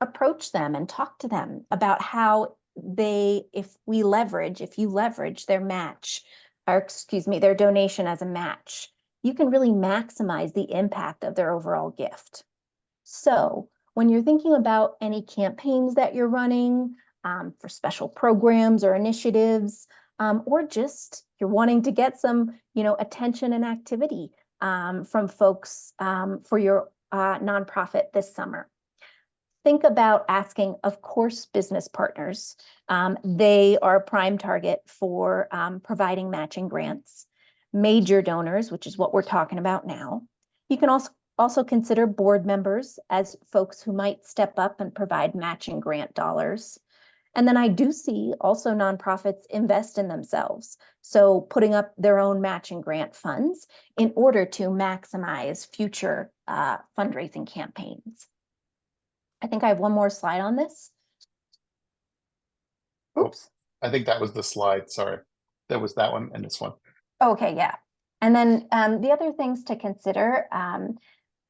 Speaker 1: approach them and talk to them about how if you leverage their match, or excuse me, their donation as a match, you can really maximize the impact of their overall gift. So when you're thinking about any campaigns that you're running for special programs or initiatives, or just you're wanting to get some, attention and activity from folks for your nonprofit this summer, think about asking, of course, business partners. They are a prime target for providing matching grants. Major donors, which is what we're talking about now. You can also consider board members as folks who might step up and provide matching grant dollars. And then I do see also nonprofits invest in themselves. So putting up their own matching grant funds in order to maximize future fundraising campaigns. I think I have one more slide on this. Oops.
Speaker 2: I think that was the slide. Sorry. That was that one and this one.
Speaker 1: Okay, yeah. And then the other things to consider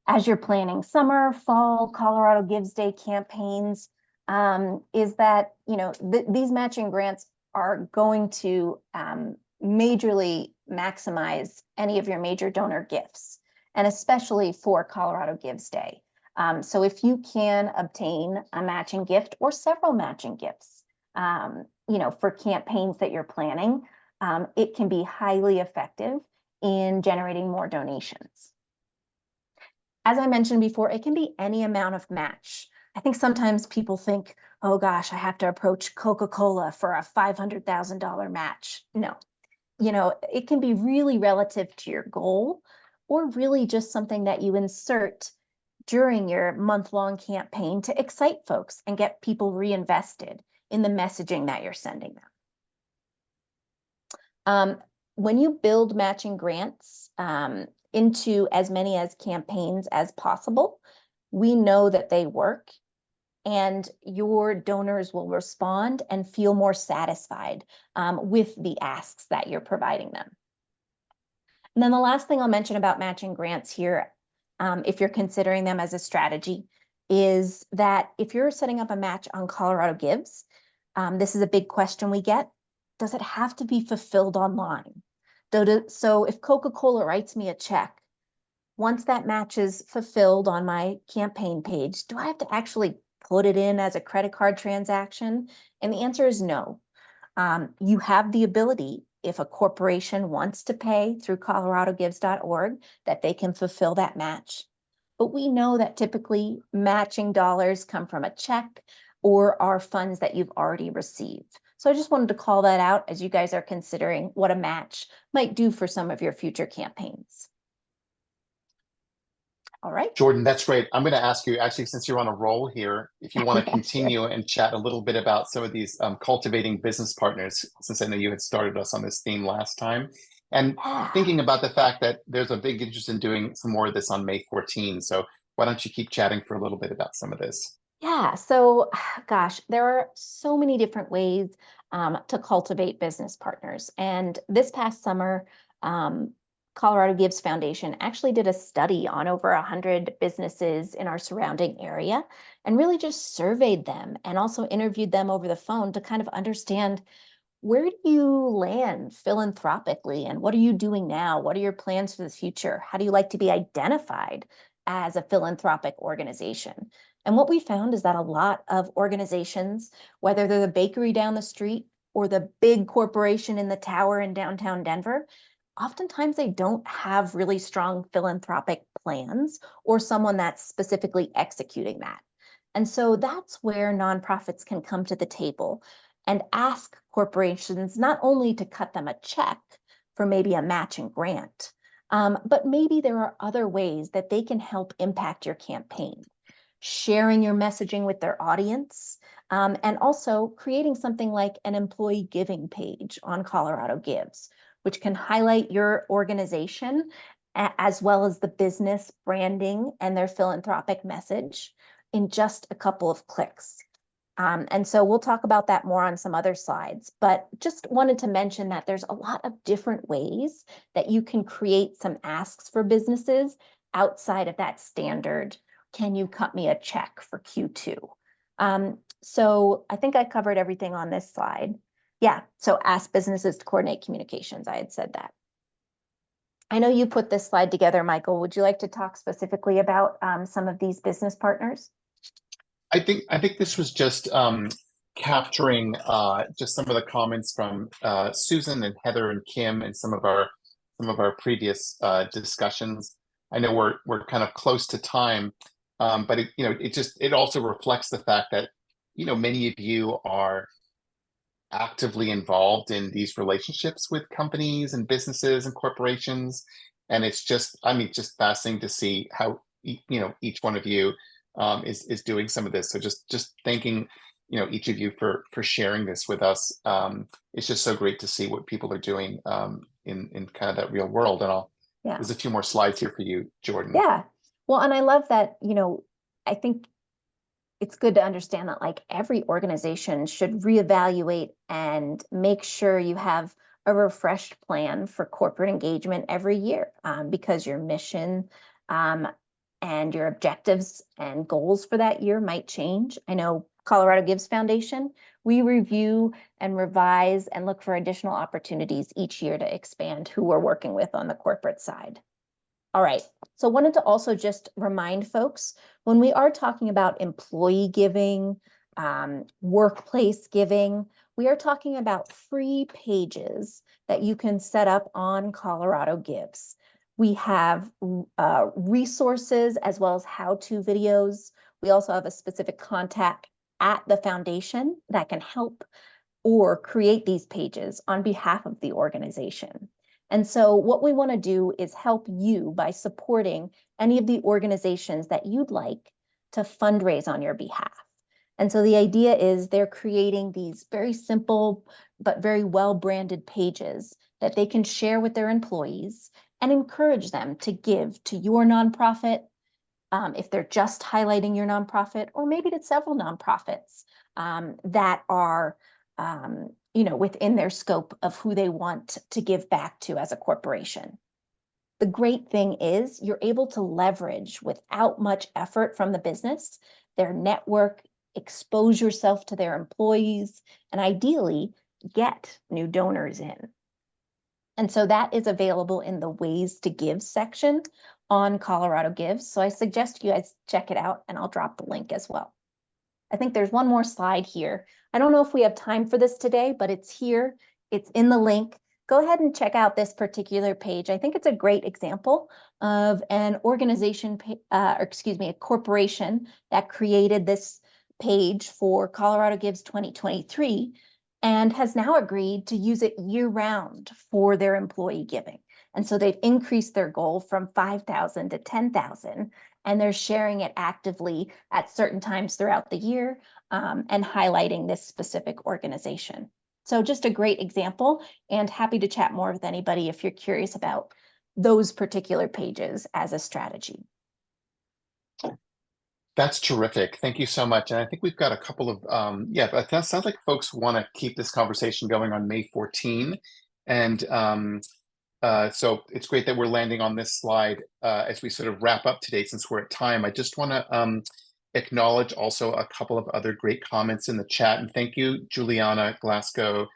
Speaker 1: as you're planning summer, fall, Colorado Gives Day campaigns is that, these matching grants are going to majorly maximize any of your major donor gifts, and especially for Colorado Gives Day. So if you can obtain a matching gift or several matching gifts, for campaigns that you're planning, it can be highly effective in generating more donations. As I mentioned before, it can be any amount of match. I think sometimes people think, oh gosh, I have to approach Coca-Cola for a $500,000 match. No, it can be really relative to your goal, or really just something that you insert during your month-long campaign to excite folks and get people reinvested in the messaging that you're sending them. When you build matching grants into as many as campaigns as possible, we know that they work and your donors will respond and feel more satisfied with the asks that you're providing them. And then the last thing I'll mention about matching grants here, if you're considering them as a strategy, is that if you're setting up a match on Colorado Gives, this is a big question we get. Does it have to be fulfilled online? So if Coca-Cola writes me a check, once that match is fulfilled on my campaign page, do I have to actually put it in as a credit card transaction? And the answer is no. You have the ability, if a corporation wants to pay through coloradogives.org, that they can fulfill that match. But we know that typically matching dollars come from a check or are funds that you've already received. So I just wanted to call that out as you guys are considering what a match might do for some of your future campaigns. All right.
Speaker 2: Jordan, that's great. I'm going to ask you, actually, since you're on a roll here, if you want to continue and chat a little bit about some of these cultivating business partners, since I know you had started us on this theme last time. And thinking about the fact that there's a big interest in doing some more of this on May 14. So why don't you keep chatting for a little bit about some of this?
Speaker 1: Yeah, so gosh, there are so many different ways to cultivate business partners. And this past summer, Colorado Gives Foundation actually did a study on over 100 businesses in our surrounding area and really just surveyed them and also interviewed them over the phone to kind of understand, where do you land philanthropically and what are you doing now? What are your plans for the future? How do you like to be identified as a philanthropic organization? And what we found is that a lot of organizations, whether they're the bakery down the street or the big corporation in the tower in downtown Denver, oftentimes they don't have really strong philanthropic plans or someone that's specifically executing that. And so that's where nonprofits can come to the table and ask corporations not only to cut them a check for maybe a matching grant, but maybe there are other ways that they can help impact your campaign, sharing your messaging with their audience, and also creating something like an employee giving page on Colorado Gives, which can highlight your organization as well as the business branding and their philanthropic message in just a couple of clicks. And so we'll talk about that more on some other slides, but just wanted to mention that there's a lot of different ways that you can create some asks for businesses outside of that standard, can you cut me a check for Q2? So I think I covered everything on this slide. Yeah, so ask businesses to coordinate communications. I had said that. I know you put this slide together, Michael. Would you like to talk specifically about some of these business partners?
Speaker 2: I think this was just capturing just some of the comments from Susan and Heather and Kim and some of our previous discussions. I know we're kind of close to time, but it also reflects the fact that many of you are actively involved in these relationships with companies and businesses and corporations, and it's just fascinating to see how each one of you is doing some of this. So just thanking each of you for sharing this with us. It's just so great to see what people are doing in kind of that real world. And there's a few more slides here for you, Jordan.
Speaker 1: Yeah, well, and I love that. I think it's good to understand that like every organization should reevaluate and make sure you have a refreshed plan for corporate engagement every year, because your mission and your objectives and goals for that year might change. I know Colorado Gives Foundation, we review and revise and look for additional opportunities each year to expand who we're working with on the corporate side. All right, so wanted to also just remind folks, when we are talking about employee giving, workplace giving, we are talking about free pages that you can set up on Colorado Gives. We have resources as well as how-to videos. We also have a specific contact at the foundation that can help or create these pages on behalf of the organization. And so what we want to do is help you by supporting any of the organizations that you'd like to fundraise on your behalf. And so the idea is they're creating these very simple but very well-branded pages that they can share with their employees and encourage them to give to your nonprofit, if they're just highlighting your nonprofit, or maybe to several nonprofits that are within their scope of who they want to give back to as a corporation. The great thing is you're able to leverage without much effort from the business, their network, expose yourself to their employees, and ideally get new donors in. And so that is available in the Ways to Give section on Colorado Gives. So I suggest you guys check it out, and I'll drop the link as well. I think there's one more slide here. I don't know if we have time for this today, but it's here. It's in the link. Go ahead and check out this particular page. I think it's a great example of an organization, a corporation that created this page for Colorado Gives 2023 and has now agreed to use it year-round for their employee giving. And so they've increased their goal from 5,000 to 10,000, and they're sharing it actively at certain times throughout the year and highlighting this specific organization. So just a great example, and happy to chat more with anybody if you're curious about those particular pages as a strategy.
Speaker 2: That's terrific. Thank you so much. And I think we've got a couple of, but that sounds like folks want to keep this conversation going on May 14. And so it's great that we're landing on this slide as we sort of wrap up today, since we're at time. I just want to acknowledge also a couple of other great comments in the chat. And thank you, Juliana Glasgow.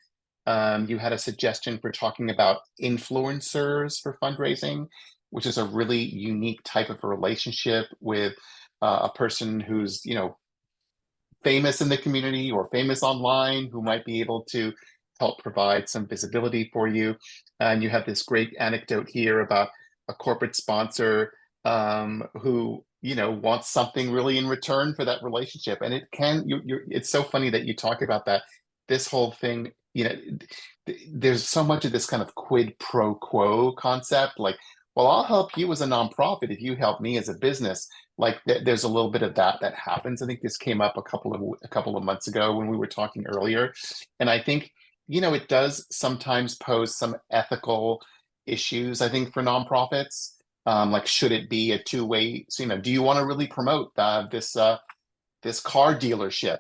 Speaker 2: You had a suggestion for talking about influencers for fundraising, which is a really unique type of a relationship with a person who's, famous in the community or famous online, who might be able to help provide some visibility for you. And you have this great anecdote here about a corporate sponsor who, wants something really in return for that relationship. And it's so funny that you talk about that. This whole thing, there's so much of this kind of quid pro quo concept, like, well, I'll help you as a nonprofit if you help me as a business. Like there's a little bit of that happens. I think this came up a couple of months ago when we were talking earlier. And I think, it does sometimes pose some ethical issues, I think, for nonprofits. Like, should it be a two-way? So, do you want to really promote this car dealership?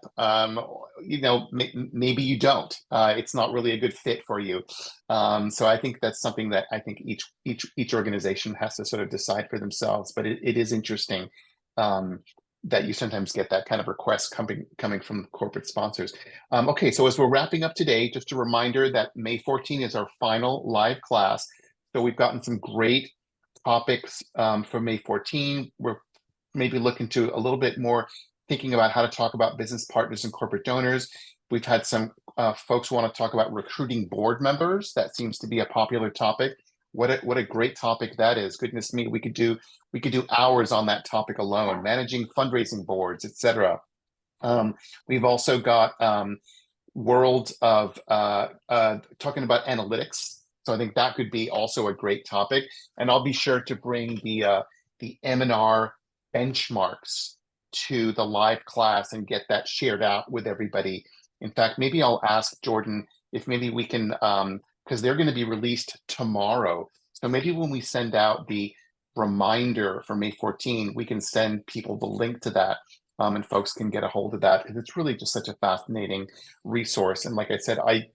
Speaker 2: Maybe you don't. It's not really a good fit for you. So I think that's something that I think each organization has to sort of decide for themselves. But it is interesting that you sometimes get that kind of request coming from corporate sponsors. Okay, so as we're wrapping up today, just a reminder that May 14 is our final live class. So we've gotten some great topics for May 14. We're maybe looking to a little bit more thinking about how to talk about business partners and corporate donors. We've had some folks who want to talk about recruiting board members. That seems to be a popular topic. What a great topic that is. Goodness me, we could do hours on that topic alone. Managing fundraising boards, etc. We've also got world of talking about analytics. So I think that could be also a great topic. And I'll be sure to bring the M&R benchmarks to the live class and get that shared out with everybody. In fact, maybe I'll ask Jordan if maybe we can, because they're going to be released tomorrow. So maybe when we send out the reminder for May 14, we can send people the link to that, and folks can get a hold of that, because it's really just such a fascinating resource. And like I said, I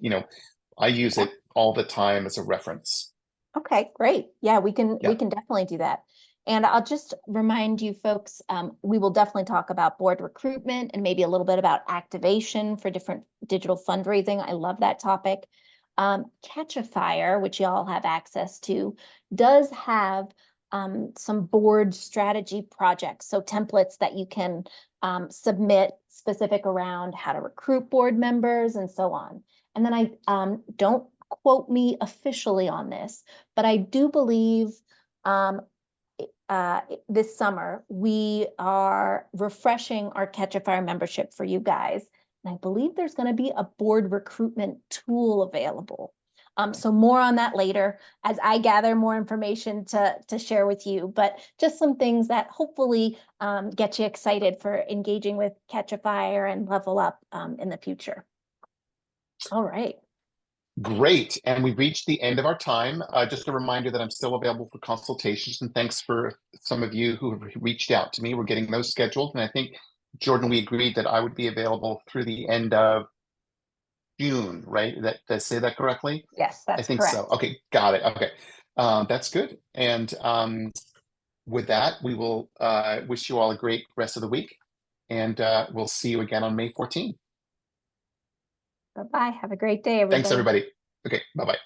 Speaker 2: use it all the time as a reference.
Speaker 1: Okay, great. Yeah, we can definitely do that. And I'll just remind you folks, we will definitely talk about board recruitment and maybe a little bit about activation for different digital fundraising. I love that topic. Catch a Fire, which y'all have access to, does have some board strategy projects, so templates that you can submit specific around how to recruit board members and so on. And then I don't quote me officially on this, but I do believe this summer we are refreshing our Catch a Fire membership for you guys. And I believe there's going to be a board recruitment tool available. So more on that later as I gather more information to share with you, but just some things that hopefully get you excited for engaging with Catch a Fire and Level Up in the future. All right.
Speaker 2: Great. And we've reached the end of our time. Just a reminder that I'm still available for consultations, and thanks for some of you who have reached out to me. We're getting those scheduled. And I think, Jordan, we agreed that I would be available through the end of June, right? Did I say that correctly?
Speaker 1: Yes, that's
Speaker 2: I think
Speaker 1: correct.
Speaker 2: so. Okay, got it. Okay, that's good. And with that, we will wish you all a great rest of the week, and we'll see you again on May 14.
Speaker 1: Bye-bye. Have a great day, everybody.
Speaker 2: Thanks, everybody. Okay, bye-bye.